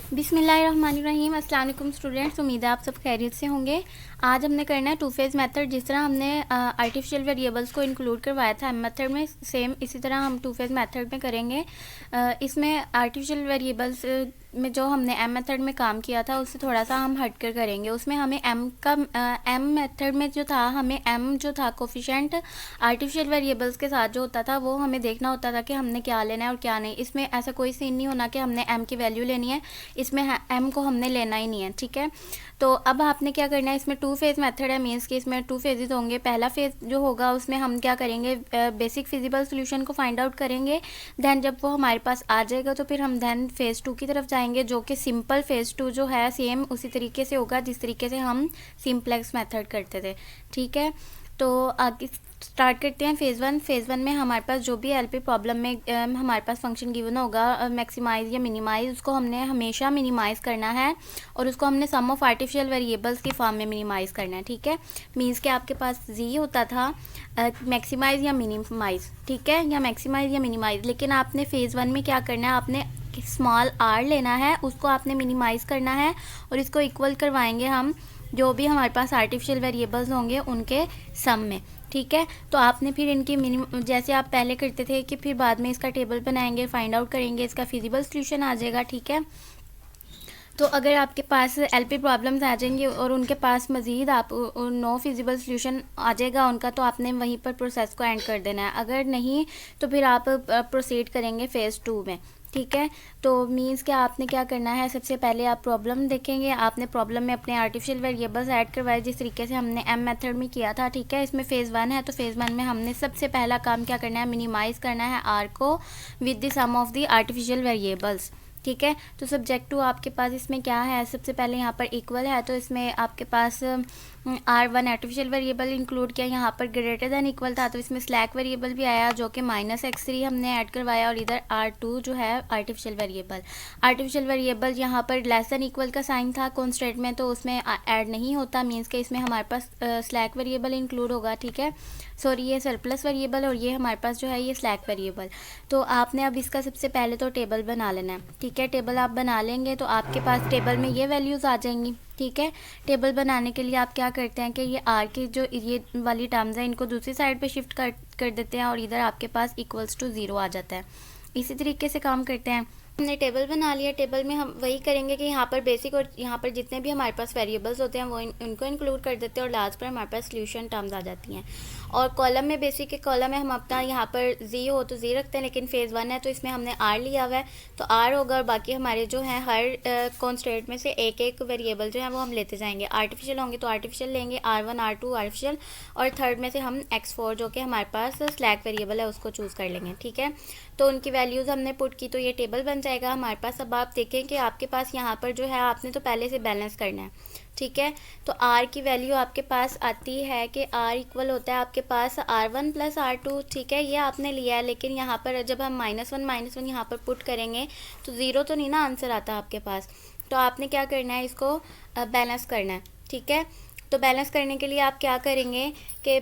बिस्मिल्लाहिर्रहमानिर्रहीम। अस्सलाम वालेकुम स्टूडेंट्स, उम्मीद है आप सब खैरियत से होंगे। आज हमने करना है टू फेज़ मेथड। जिस तरह हमने आर्टिफिशियल वेरिएबल्स को इंक्लूड करवाया था एम मेथड में, सेम इसी तरह हम टू फेज़ मेथड में करेंगे। इसमें आर्टिफिशियल वेरिएबल्स में जो हमने एम मेथड में काम किया था उससे थोड़ा सा हम हट कर करेंगे। उसमें हमें एम मेथड में जो था, हमें एम जो था कोफिशिएंट आर्टिफिशियल वेरिएबल्स के साथ जो होता था वो हमें देखना होता था कि हमने क्या लेना है और क्या नहीं। इसमें ऐसा कोई सीन नहीं होना कि हमने एम की वैल्यू लेनी है, इसमें एम को हमने लेना ही नहीं है, ठीक है। तो अब आपने क्या करना है, इसमें टू फेज़ मेथड है, मीन्स कि इसमें टू फेजेस होंगे। पहला फेज़ जो होगा उसमें हम क्या करेंगे, बेसिक फिजिबल सोल्यूशन को फाइंड आउट करेंगे। देन जब वो हमारे पास आ जाएगा तो फिर हम देन फेज़ टू की तरफ जाएंगे, जो कि सिंपल फेज़ टू जो है सेम उसी तरीके से होगा जिस तरीके से हम सिंपलेक्स मेथड करते थे, ठीक है। तो आगे स्टार्ट करते हैं फेज़ वन। फेज़ वन में हमारे पास जो भी एलपी प्रॉब्लम में हमारे पास फंक्शन गिवन होगा मैक्सिमाइज़ या मिनिमाइज़, उसको हमने हमेशा मिनिमाइज़ करना है और उसको हमने सम ऑफ आर्टिफिशियल वेरिएबल्स की फॉर्म में मिनिमाइज़ करना है, ठीक है। मीन्स कि आपके पास जी होता था मैक्सिमाइज़ या मिनिमाइज़, ठीक है, या मैक्सिमाइज़ या मिनिमाइज़। लेकिन आपने फेज़ वन में क्या करना है, आपने स्मॉल आर लेना है, उसको आपने मिनिमाइज़ करना है और इसको इक्वल करवाएंगे हम जो भी हमारे पास आर्टिफिशियल वेरिएबल्स होंगे उनके सम में, ठीक है। तो आपने फिर इनकी जैसे आप पहले करते थे कि फिर बाद में इसका टेबल बनाएंगे, फाइंड आउट करेंगे, इसका फिजिबल सोल्यूशन आ जाएगा, ठीक है। तो अगर आपके पास एलपी प्रॉब्लम्स आ जाएंगे और उनके पास मज़ीद आप नो फिजिबल सोल्यूशन आ जाएगा उनका, तो आपने वहीं पर प्रोसेस को एंड कर देना है। अगर नहीं तो फिर आप प्रोसीड करेंगे फेज़ टू में, ठीक है। तो मीन्स कि आपने क्या करना है, सबसे पहले आप प्रॉब्लम देखेंगे। आपने प्रॉब्लम में अपने आर्टिफिशियल वेरिएबल्स ऐड करवाए जिस तरीके से हमने एम मेथड में किया था, ठीक है। इसमें फेज़ वन है तो फेज़ वन में हमने सबसे पहला काम क्या करना है, मिनिमाइज़ करना है आर को with the sum of the artificial variables, ठीक है। तो सब्जेक्ट टू आपके पास इसमें क्या है, सबसे पहले यहाँ पर इक्वल है तो इसमें आपके पास R1 आर्टिफिशियल वेरिएबल इंक्लूड किया, यहाँ पर ग्रेटर दैन इक्वल था तो इसमें स्लैक वेरिएबल भी आया जो कि -x3 हमने ऐड करवाया और इधर R2 जो है आर्टिफिशियल वेरिएबल यहाँ पर लेस दैन इक्वल का साइन था कॉन्स्टेंट में, तो उसमें ऐड नहीं होता, मीन्स के इसमें हमारे पास स्लैक वेरिएबल इंक्लूड होगा, ठीक है। सॉरी, ये सरप्लस वेरिएबल और ये हमारे पास जो है ये स्लैक वेरिएबल। तो आपने अब इसका सबसे पहले तो टेबल बना लेना है, ठीक है। टेबल आप बना लेंगे तो आपके पास टेबल में ये वैल्यूज़ आ जाएंगी, ठीक है। टेबल बनाने के लिए आप क्या करते हैं कि ये आर की जो ये वाली टर्म्स हैं इनको दूसरी साइड पे शिफ्ट कर देते हैं और इधर आपके पास इक्वल्स टू 0 आ जाता है। इसी तरीके से काम करते हैं। हमने टेबल बना लिया, टेबल में हम वही करेंगे कि यहाँ पर बेसिक और यहाँ पर जितने भी हमारे पास वेरिएबल्स होते हैं वो उनको इंक्लूड कर देते हैं और लास्ट पर हमारे पास सोल्यूशन टर्म्स आ जाती हैं। और कॉलम में बेसिक के कॉलम में हम अपना यहाँ पर जी हो तो जी रखते हैं, लेकिन फेज़ वन है तो इसमें हमने आर लिया हुआ है तो आर होगा और बाकी हमारे जो हैं हर कॉन्स्टेंट में से एक एक वेरिएबल जो है वो हम लेते जाएंगे। आर्टिफिशियल होंगे तो आर्टिफिशियल लेंगे, R1 R2 आर्टिफिशियल, और थर्ड में से हम x4 जो कि हमारे पास स्लैक वेरिएबल है उसको चूज़ कर लेंगे, ठीक है। तो उनकी वैल्यूज़ हमने पुट की तो ये टेबल बन जाएगा हमारे पास। अब आप देखें कि आपके पास यहाँ पर जो है आपने तो पहले से बैलेंस करना है, ठीक है। तो R की वैल्यू आपके पास आती है कि R इक्वल होता है आपके पास R1 + R2, ठीक है, ये आपने लिया है। लेकिन यहाँ पर जब हम -1 यहाँ पर पुट करेंगे तो 0 तो नहीं ना आंसर आता आपके पास, तो आपने क्या करना है, इसको बैलेंस करना है, ठीक है। तो बैलेंस करने के लिए आप क्या करेंगे कि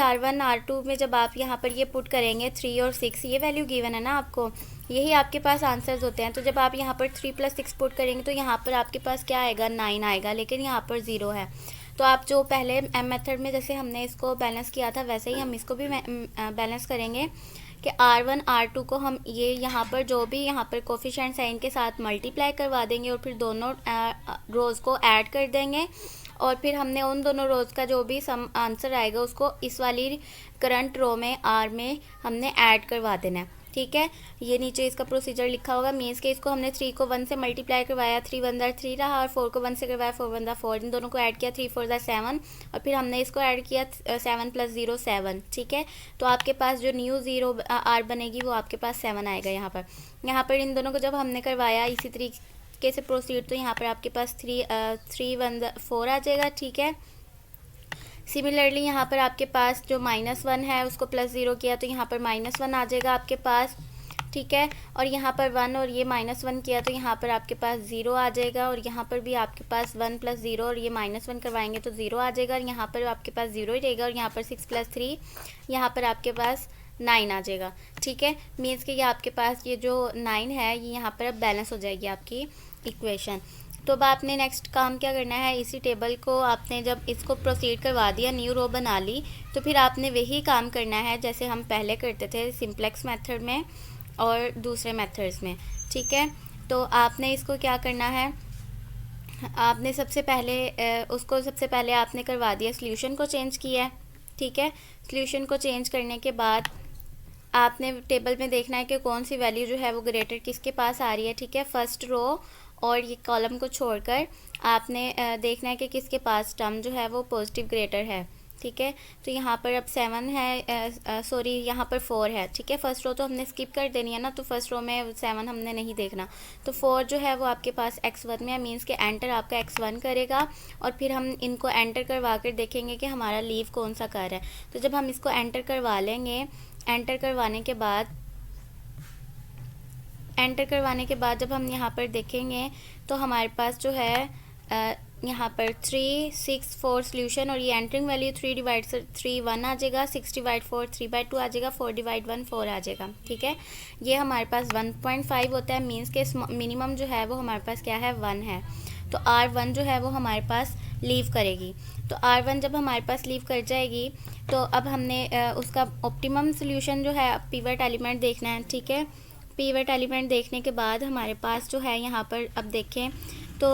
R1 R2 में जब आप यहाँ पर ये पुट करेंगे 3 और 6, ये वैल्यू गिवन है ना आपको, यही आपके पास आंसर्स होते हैं। तो जब आप यहाँ पर 3 + 6 पुट करेंगे तो यहाँ पर आपके पास क्या आएगा, 9 आएगा, लेकिन यहाँ पर 0 है। तो आप जो पहले एम मेथड में जैसे हमने इसको बैलेंस किया था वैसे ही हम इसको भी बैलेंस करेंगे कि R1 R2 को हम ये यहाँ पर जो भी यहाँ पर कोफिशिएंट्स हैं इनके साथ मल्टीप्लाई करवा देंगे और फिर दोनों रोज़ को ऐड कर देंगे और फिर हमने उन दोनों रोज़ का जो भी सम आंसर आएगा उसको इस वाली करंट रो में R में हमने ऐड करवा देना है, ठीक है। ये नीचे इसका प्रोसीजर लिखा होगा, मीन्स के इसको हमने 3 को 1 से मल्टीप्लाई करवाया, 3 × 1 = 3 रहा, और 4 को 1 से करवाया, 4 × 1 = 4, इन दोनों को ऐड किया, 3 × 4 = 7, और फिर हमने इसको ऐड किया 7 + 0 7, ठीक है। तो आपके पास जो न्यू 0 R बनेगी वो आपके पास 7 आएगा यहाँ पर इन दोनों को जब हमने करवाया इसी तरीके से प्रोसीड, तो यहाँ पर आपके पास 3 1 4 आ जाएगा, ठीक है। सिमिलरली यहाँ पर आपके पास जो -1 है उसको +0 किया तो यहाँ पर -1 आ जाएगा आपके पास, ठीक है। और यहाँ पर 1 और ये -1 किया तो यहाँ पर आपके पास 0 आ जाएगा, और यहाँ पर भी आपके पास 1 + 0 और ये -1 करवाएंगे तो 0 आ जाएगा, और यहाँ पर आपके पास 0 ही रहेगा, और यहाँ पर 6 + 3 यहाँ पर आपके पास 9 आ जाएगा। ठीक है, मीन्स कि ये आपके पास ये जो 9 है ये यहाँ पर अब बैलेंस हो जाएगी आपकी इक्वेशन। तो अब आपने नेक्स्ट काम क्या करना है, इसी टेबल को आपने जब इसको प्रोसीड करवा दिया, न्यू रो बना ली, तो फिर आपने वही काम करना है जैसे हम पहले करते थे सिंप्लेक्स मेथड में और दूसरे मेथड्स में। ठीक है, तो आपने इसको क्या करना है, आपने सबसे पहले आपने करवा दिया, सॉल्यूशन को चेंज किया है। ठीक है, सॉल्यूशन को चेंज करने के बाद आपने टेबल में देखना है कि कौन सी वैल्यू जो है वो ग्रेटर किसके पास आ रही है। ठीक है, फर्स्ट रो और ये कॉलम को छोड़कर आपने देखना है कि किसके पास टर्म जो है वो पॉजिटिव ग्रेटर है। ठीक है, तो यहाँ पर अब 7 है, सॉरी यहाँ पर 4 है। ठीक है, फर्स्ट रो तो हमने स्किप कर देनी है ना, तो फर्स्ट रो में 7 हमने नहीं देखना। तो 4 जो है वो आपके पास x1 में है, मीन्स के एंटर आपका x1 करेगा और फिर हम इनको एंटर करवा कर देखेंगे कि हमारा लीव कौन सा कर है। तो जब हम इसको एंटर करवा लेंगे, एंटर करवाने के बाद जब हम यहाँ पर देखेंगे तो हमारे पास जो है यहाँ पर 3, 6, 4 सॉल्यूशन, और ये एंटरिंग वैल्यू 3 डिवाइड 3 1 आ जाएगा, 6 डिवाइड 4 3/2 आ जाएगा, 4 डिवाइड 1 4 आ जाएगा। ठीक है, ये हमारे पास 1.5 होता है, मीन्स के मिनिमम जो है वो हमारे पास क्या है 1 है। तो R1 जो है वो हमारे पास लीव करेगी। तो R1 जब हमारे पास लीव कर जाएगी तो अब हमने उसका ऑप्टिमम सोल्यूशन जो है पिवट एलिमेंट देखना है। ठीक है, पिवट एलिमेंट देखने के बाद हमारे पास जो है यहाँ पर अब देखें तो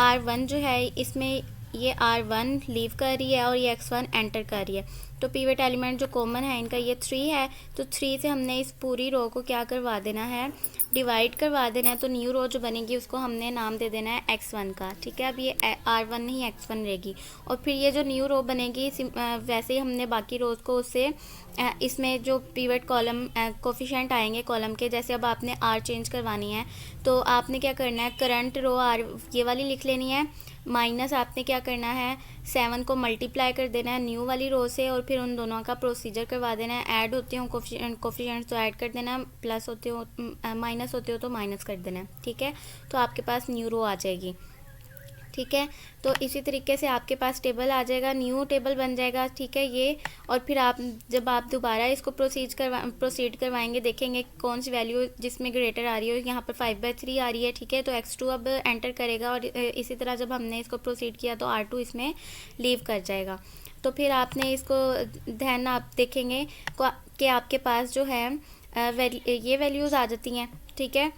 R1 जो है इसमें ये R1 लीव कर रही है और ये X1 एंटर कर रही है। तो पिवट एलिमेंट जो कॉमन है इनका ये 3 है, तो 3 से हमने इस पूरी रो को क्या करवा देना है, डिवाइड करवा देना है। तो न्यू रो जो बनेगी उसको हमने नाम दे देना है X1 का। ठीक है, अब ये R1 नहीं X1 रहेगी, और फिर ये जो न्यू रो बनेगी वैसे ही हमने बाकी रोज को उससे इसमें जो पिवट कॉलम कोफिशिएंट आएंगे कॉलम के, जैसे अब आपने R चेंज करवानी है तो आपने क्या करना है, करंट रो R ये वाली लिख लेनी है, माइनस आपने क्या करना है 7 को मल्टीप्लाई कर देना है न्यू वाली रो से, और फिर उन दोनों का प्रोसीजर करवा देना है। ऐड होते हो कोफिशिएंट तो ऐड कर देना है, प्लस होते हो माइनस होते हो तो माइनस कर देना है। ठीक है, तो आपके पास न्यू रो आ जाएगी। ठीक है, तो इसी तरीके से आपके पास टेबल आ जाएगा, न्यू टेबल बन जाएगा। ठीक है, ये और फिर जब आप दोबारा इसको प्रोसीड करवाएंगे, देखेंगे कौन सी वैल्यू जिसमें ग्रेटर आ रही है। यहाँ पर 5/3 आ रही है। ठीक है, तो X2 अब एंटर करेगा, और इसी तरह जब हमने इसको प्रोसीड किया तो R2 इसमें लीव कर जाएगा। तो फिर आपने इसको ध्यान आप देखेंगे कि आपके पास जो है ये वैल्यूज़ आ जाती हैं। ठीक है,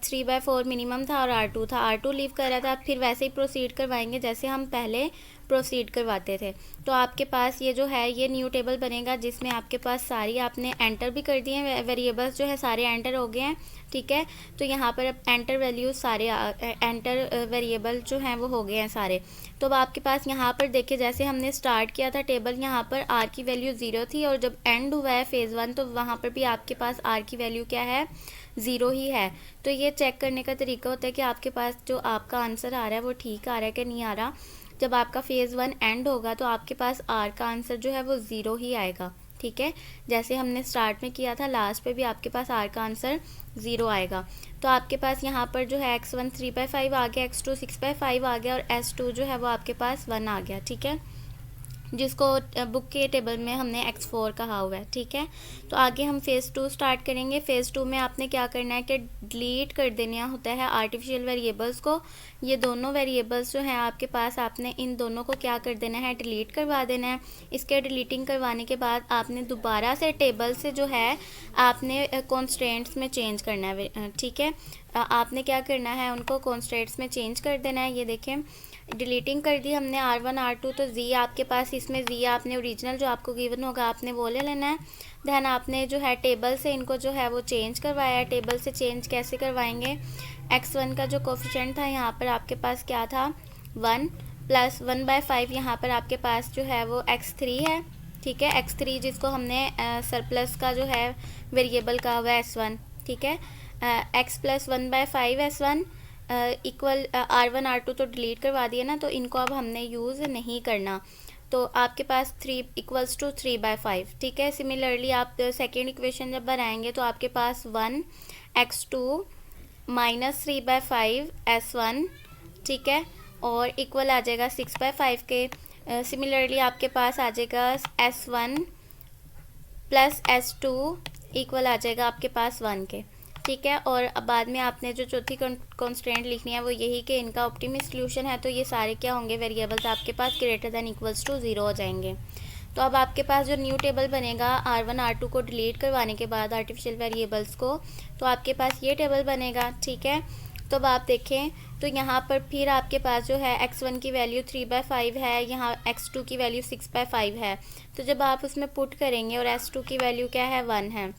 3/4 मिनिमम था और R2 था, R2 लीव कर रहा था। फिर वैसे ही प्रोसीड करवाएंगे जैसे हम पहले प्रोसीड करवाते थे। तो आपके पास ये जो है ये न्यू टेबल बनेगा जिसमें आपके पास सारी आपने एंटर भी कर दिए हैं, वेरिएबल्स जो है सारे एंटर हो गए हैं। ठीक है, तो यहाँ पर अब एंटर वैल्यूज सारे एंटर वेरिएबल जो हैं वो हो गए हैं सारे। तो अब आपके पास यहाँ पर देखिए जैसे हमने स्टार्ट किया था टेबल, यहाँ पर R की वैल्यू 0 थी, और जब एंड हुआ है फेज़ 1 तो वहाँ पर भी आपके पास R की वैल्यू क्या है 0 ही है। तो ये चेक करने का तरीका होता है कि आपके पास जो आपका आंसर आ रहा है वो ठीक आ रहा है कि नहीं आ रहा। जब आपका फेज़ 1 एंड होगा तो आपके पास R का आंसर जो है वो 0 ही आएगा। ठीक है, जैसे हमने स्टार्ट में किया था लास्ट पे भी आपके पास R का आंसर 0 आएगा। तो आपके पास यहाँ पर जो है X1 3/5 आ गया, X2 6/5 आ गया, और S2 जो है वो आपके पास 1 आ गया। ठीक है, जिसको बुक के टेबल में हमने X4 कहा हुआ है। ठीक है, तो आगे हम फेज़ 2 स्टार्ट करेंगे। फेज़ 2 में आपने क्या करना है कि डिलीट कर देना होता है आर्टिफिशियल वेरिएबल्स को। ये दोनों वेरिएबल्स जो हैं आपके पास, आपने इन दोनों को क्या कर देना है, डिलीट करवा देना है। इसके डिलीटिंग करवाने के बाद आपने दोबारा से टेबल से जो है आपने कॉन्स्टेंट्स में चेंज करना है। ठीक है, आपने क्या करना है, उनको कॉन्स्टेंट्स में चेंज कर देना है। ये देखें डिलीटिंग कर दी हमने R1 R2, तो Z आपके पास, इसमें Z आपने ओरिजिनल जो आपको गिवन होगा आपने वो ले लेना है। दैन आपने जो है टेबल से इनको जो है वो चेंज करवाया है। टेबल से चेंज कैसे करवाएंगे, X1 का जो कोफिशिएंट था यहाँ पर आपके पास क्या था 1 प्लस 1/5, यहाँ पर आपके पास जो है वो X3 है। ठीक है, X3 जिसको हमने सरप्लस का जो है वेरिएबल कहा हुआ है S1। ठीक है, X plus 1/5 S1 equal R1 R2 तो डिलीट करवा दिया ना, तो इनको अब हमने यूज़ नहीं करना। तो आपके पास 3 इक्वल्स टू 3/5। ठीक है, सिमिलरली आप सेकेंड इक्वेशन जब बनाएंगे तो आपके पास 1 X2 माइनस 3/5 S1। ठीक है, और इक्वल आ जाएगा 6/5 के। सिमिलरली आपके पास आ जाएगा S1 प्लस S2 इक्वल आ जाएगा आपके पास 1 के, ठीक है। और अब बाद में आपने जो चौथी कॉन्स्टेंट लिखनी है वो यही कि इनका ऑप्टिमल सॉल्यूशन है, तो ये सारे क्या होंगे, वेरिएबल्स आपके पास ग्रेटर दैन इक्वल्स टू 0 हो जाएंगे। तो अब आपके पास जो न्यू टेबल बनेगा R1 R2 को डिलीट करवाने के बाद आर्टिफिशियल वेरिएबल्स को, तो आपके पास ये टेबल बनेगा, ठीक है। तो अब आप देखें तो यहाँ पर फिर आपके पास जो है x1 की वैल्यू 3/5 है, यहाँ x2 की वैल्यू 6/5 है। तो जब आप उसमें पुट करेंगे और s2 की वैल्यू क्या है 1 है,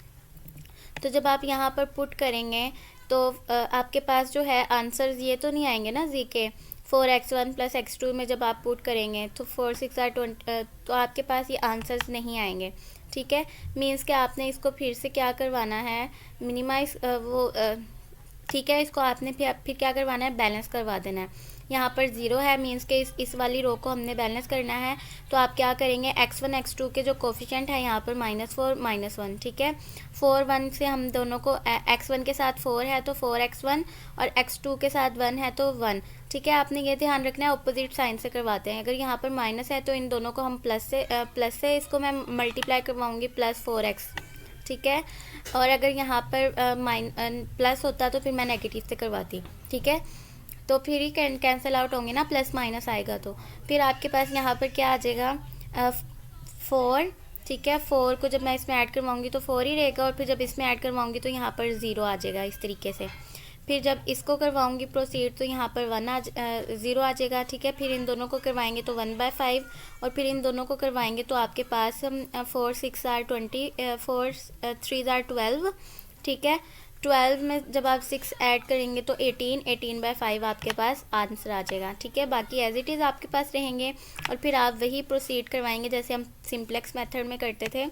तो जब आप यहाँ पर पुट करेंगे तो आपके पास जो है आंसर्स ये तो नहीं आएंगे ना जी के 4x1 + x2 में जब आप पुट करेंगे तो 4 6 are 20, तो आपके पास ये आंसर्स नहीं आएंगे, ठीक है। मीन्स कि आपने इसको फिर से क्या करवाना है, मिनिमाइज ठीक है, इसको आपने फिर क्या करवाना है, बैलेंस करवा देना है। यहाँ पर 0 है, मीन्स के इस वाली रो को हमने बैलेंस करना है। तो आप क्या करेंगे, x1 x2 के जो कोफिशिएंट है यहाँ पर -4 -1, ठीक है। 4 1 से हम दोनों को x1 के साथ 4 है तो 4x1 और x2 के साथ 1 है तो 1, ठीक है। आपने ये ध्यान रखना है ऑपोजिट साइन से करवाते हैं। अगर यहाँ पर माइनस है तो इन दोनों को हम प्लस से इसको मैं मल्टीप्लाई करवाऊँगी +4x, ठीक है। और अगर यहाँ पर प्लस होता तो फिर मैं नेगेटिव से करवाती, ठीक है। तो फिर ही कैंसिल आउट होंगे ना, प्लस माइनस आएगा तो फिर आपके पास यहाँ पर क्या आ जाएगा 4, ठीक है। 4 को जब मैं इसमें ऐड करवाऊँगी तो 4 ही रहेगा, और फिर जब इसमें ऐड करवाऊँगी तो यहाँ पर 0 आ जाएगा इस तरीके से। फिर जब इसको करवाऊँगी प्रोसीड तो यहाँ पर 0 आ जाएगा, ठीक है। फिर इन दोनों को करवाएंगे तो 1/5, और फिर इन दोनों को करवाएंगे तो आपके पास 4 6 are 20, 4 3 are 12, ठीक है। 12 में जब आप 6 ऐड करेंगे तो 18/5 आपके पास आंसर आ जाएगा, ठीक है। बाकी एज इट इज़ आपके पास रहेंगे और फिर आप वही प्रोसीड करवाएंगे जैसे हम सिंप्लेक्स मेथड में करते थे,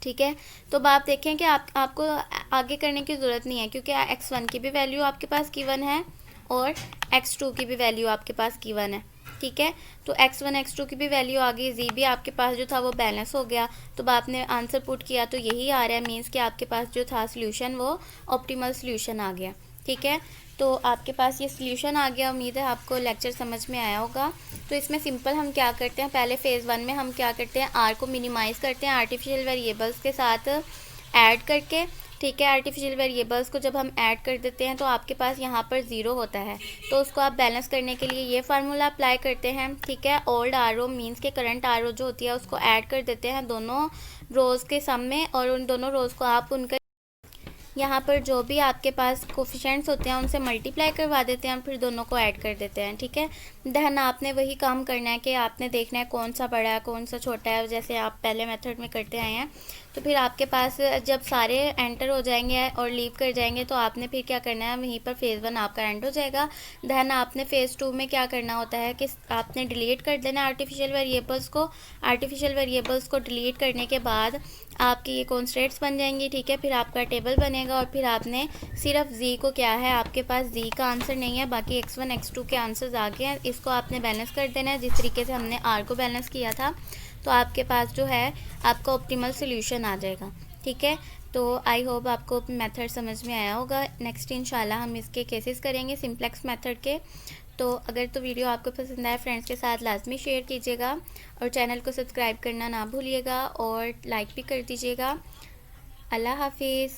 ठीक है। तो अब आप देखें कि आपको आगे करने की ज़रूरत नहीं है, क्योंकि x1 की भी वैल्यू आपके पास गिवन है और x2 की भी वैल्यू आपके पास गिवन है, ठीक है। तो x1 x2 की भी वैल्यू आ गई, जी भी आपके पास जो था वो बैलेंस हो गया। तो अब आपने आंसर पुट किया तो यही आ रहा है, मीन्स कि आपके पास जो था सोल्यूशन वो ऑप्टिमल सोल्यूशन आ गया, ठीक है। तो आपके पास ये सोल्यूशन आ गया। उम्मीद है आपको लेक्चर समझ में आया होगा। तो इसमें सिंपल हम क्या करते हैं, पहले फ़ेज़ 1 में हम क्या करते हैं, आर को मिनिमाइज़ करते हैं आर्टिफिशियल वेरिएबल्स के साथ ऐड करके, ठीक है। आर्टिफिशियल वेरिएबल्स को जब हम ऐड कर देते हैं तो आपके पास यहाँ पर 0 होता है, तो उसको आप बैलेंस करने के लिए ये फार्मूला अप्लाई करते हैं, ठीक है। ओल्ड आर ओ मीन्स के करंट आर ओ जो होती है उसको ऐड कर देते हैं दोनों रोज़ के सम में, और उन दोनों रोज़ को आप उनका यहाँ पर जो भी आपके पास कोफिशिएंट्स होते हैं उनसे मल्टीप्लाई करवा देते हैं, फिर दोनों को ऐड कर देते हैं, ठीक है। देन आपने वही काम करना है कि आपने देखना है कौन सा बड़ा है कौन सा छोटा है, जैसे आप पहले मेथड में करते आए हैं। तो फिर आपके पास जब सारे एंटर हो जाएंगे और लीव कर जाएंगे तो आपने फिर क्या करना है, वहीं पर फ़ेज़ 1 आपका एंड हो जाएगा। देन आपने फ़ेज़ 2 में क्या करना होता है कि आपने डिलीट कर देना आर्टिफिशियल वेरिएबल्स को। आर्टिफिशियल वेरिएबल्स को डिलीट करने के बाद आपकी ये कॉन्स्टेंट्स बन जाएंगी, ठीक है। फिर आपका टेबल बनेगा और फिर आपने सिर्फ जी को क्या है, आपके पास जी का आंसर नहीं है, बाकी x1 x2 के आंसर्स आ गए हैं, इसको आपने बैलेंस कर देना है जिस तरीके से हमने आर को बैलेंस किया था। तो आपके पास जो है आपका ऑप्टिमल सोल्यूशन आ जाएगा, ठीक है। तो आई होप आपको मेथड समझ में आया होगा। नेक्स्ट इंशाल्लाह हम इसके केसेस करेंगे सिंप्लेक्स मेथड के। तो अगर तो वीडियो आपको पसंद आए फ्रेंड्स के साथ लाजमी शेयर कीजिएगा और चैनल को सब्सक्राइब करना ना भूलिएगा और लाइक भी कर दीजिएगा। अल्लाह हाफिज़।